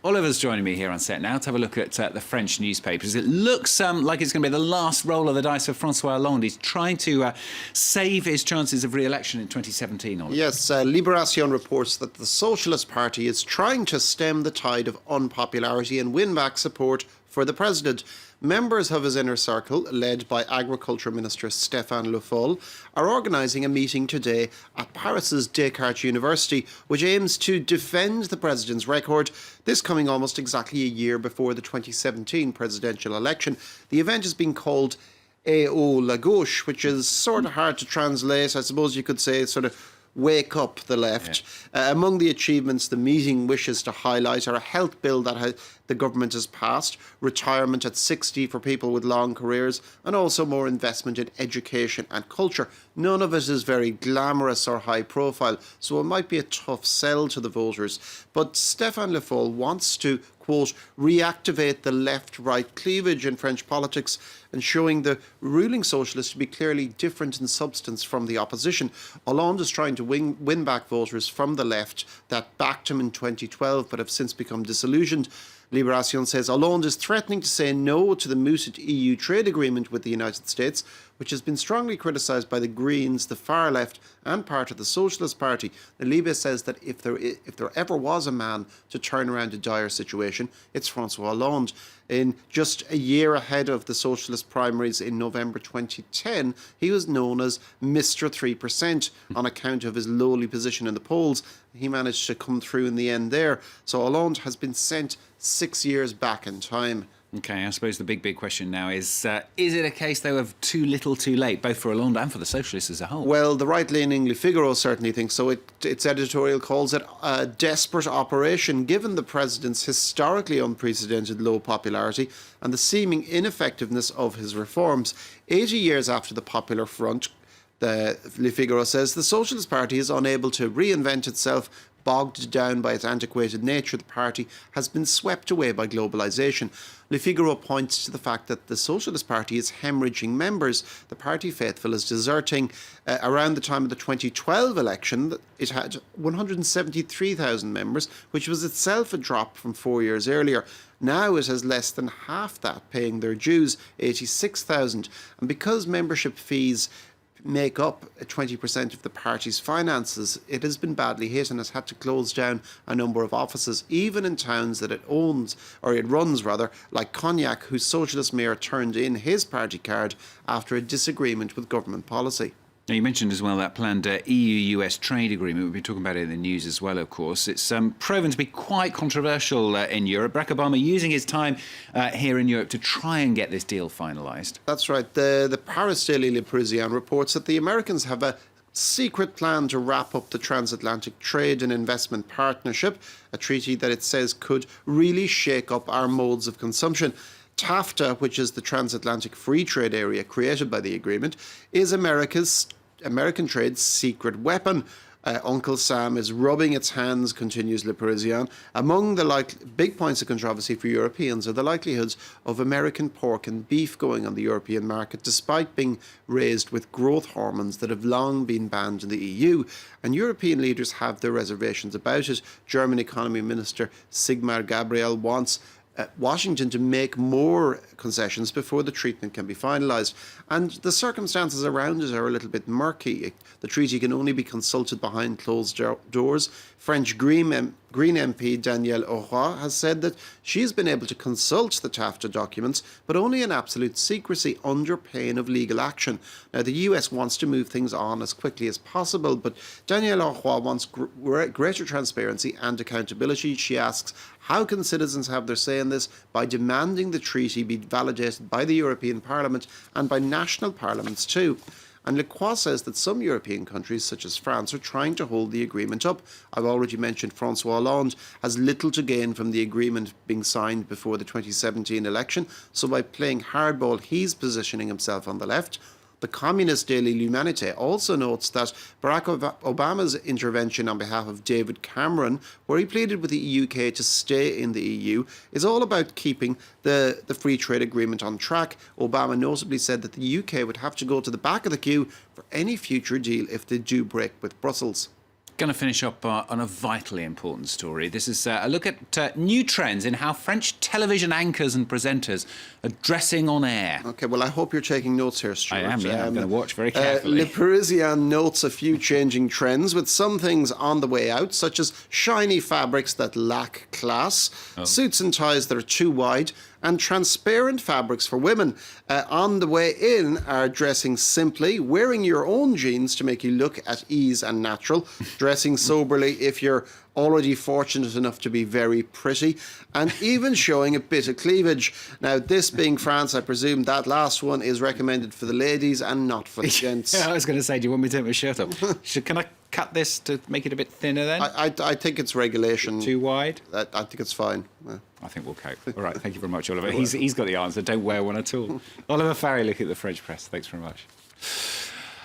Oliver's joining me here on set now to have a look at the French newspapers. It looks like it's going to be the last roll of the dice for François Hollande. He's trying to save his chances of re-election in 2017, Oliver. Yes, Libération reports that the Socialist Party is trying to stem the tide of unpopularity and win back support for the president. Members of his inner circle, led by Agriculture Minister Stéphane Le Foll, are organising a meeting today at Paris's Descartes University, which aims to defend the president's record, this coming almost exactly a year before the 2017 presidential election. The event is being called EO la gauche, which is sort of hard to translate. I suppose you could say sort of wake up the left. Yeah. Among the achievements the meeting wishes to highlight are a health bill that the government has passed, retirement at 60 for people with long careers, and also more investment in education and culture. None of it is very glamorous or high profile, so it might be a tough sell to the voters. But Stéphane Le Foll wants to, quote, reactivate the left-right cleavage in French politics and showing the ruling socialists to be clearly different in substance from the opposition. Hollande is trying to win back voters from the left that backed him in 2012 but have since become disillusioned. Libération says Hollande is threatening to say no to the mooted EU trade agreement with the United States, which has been strongly criticised by the Greens, the far left and part of the Socialist Party. The Libé says that if there ever was a man to turn around a dire situation, it's François Hollande. In just a year ahead of the Socialist primaries in November 2010, he was known as Mr. 3% on account of his lowly position in the polls. He managed to come through in the end there. So Hollande has been sent 6 years back in time. OK, I suppose the big question now is it a case, though, of too little too late, both for Hollande and for the Socialists as a whole? Well, the right-leaning Le Figaro certainly thinks so. Its editorial calls it a desperate operation, given the president's historically unprecedented low popularity and the seeming ineffectiveness of his reforms. 80 years after the Popular Front, Le Figaro says, the Socialist Party is unable to reinvent itself. Bogged down by its antiquated nature, the party has been swept away by globalisation. Le Figaro points to the fact that the Socialist Party is hemorrhaging members. The party faithful is deserting. Around the time of the 2012 election, it had 173,000 members, which was itself a drop from 4 years earlier. Now it has less than half that paying their dues, 86,000. And because membership fees make up 20% of the party's finances, it has been badly hit and has had to close down a number of offices, even in towns that it owns, or it runs rather, like Cognac, whose socialist mayor turned in his party card after a disagreement with government policy. Now, you mentioned as well that planned EU-US trade agreement. We've been talking about it in the news as well, of course. It's proven to be quite controversial in Europe. Barack Obama using his time here in Europe to try and get this deal finalised. That's right. The Paris Daily Le Parisien reports that the Americans have a secret plan to wrap up the transatlantic trade and investment partnership, a treaty that it says could really shake up our modes of consumption. TAFTA, which is the transatlantic free trade area created by the agreement, is American trade's secret weapon. Uncle Sam is rubbing its hands, continues Le Parisien. Among the big points of controversy for Europeans are the likelihoods of American pork and beef going on the European market, despite being raised with growth hormones that have long been banned in the EU. And European leaders have their reservations about it. German Economy Minister Sigmar Gabriel wants Washington to make more concessions before the treatment can be finalised. And the circumstances around it are a little bit murky. The treaty can only be consulted behind closed doors. French Green MP Danielle Auroi has said that she has been able to consult the TAFTA documents, but only in absolute secrecy under pain of legal action. Now, the US wants to move things on as quickly as possible, but Danielle Auroi wants greater transparency and accountability. She asks, how can citizens have their say in this? By demanding the treaty be validated by the European Parliament and by national parliaments too. And Le Croix says that some European countries, such as France, are trying to hold the agreement up. I've already mentioned François Hollande has little to gain from the agreement being signed before the 2017 election, so by playing hardball, he's positioning himself on the left. The communist daily L'Humanité also notes that Barack Obama's intervention on behalf of David Cameron, where he pleaded with the UK to stay in the EU, is all about keeping the free trade agreement on track. Obama notably said that the UK would have to go to the back of the queue for any future deal if they do break with Brussels. going to finish up on a vitally important story. This is a look at new trends in how French television anchors and presenters are dressing on air. Okay, well, I hope you're taking notes here, Stuart. I am, yeah. I'm going to watch very carefully. Le Parisien notes a few changing trends, with some things on the way out, such as shiny fabrics that lack class, suits and ties that are too wide, and transparent fabrics for women. On the way in are dressing simply, wearing your own jeans to make you look at ease and natural, dressing soberly if you're already fortunate enough to be very pretty, and even showing a bit of cleavage. Now, this being France, I presume that last one is recommended for the ladies and not for the gents. Yeah, I was going to say, do you want me to take my shirt off? Can I cut this to make it a bit thinner then? I think it's regulation. Too wide? I think it's fine. Yeah. I think we'll cope. All right, thank you very much, Oliver. He's got the answer. Don't wear one at all. Oliver Farry, look at the French press. Thanks very much.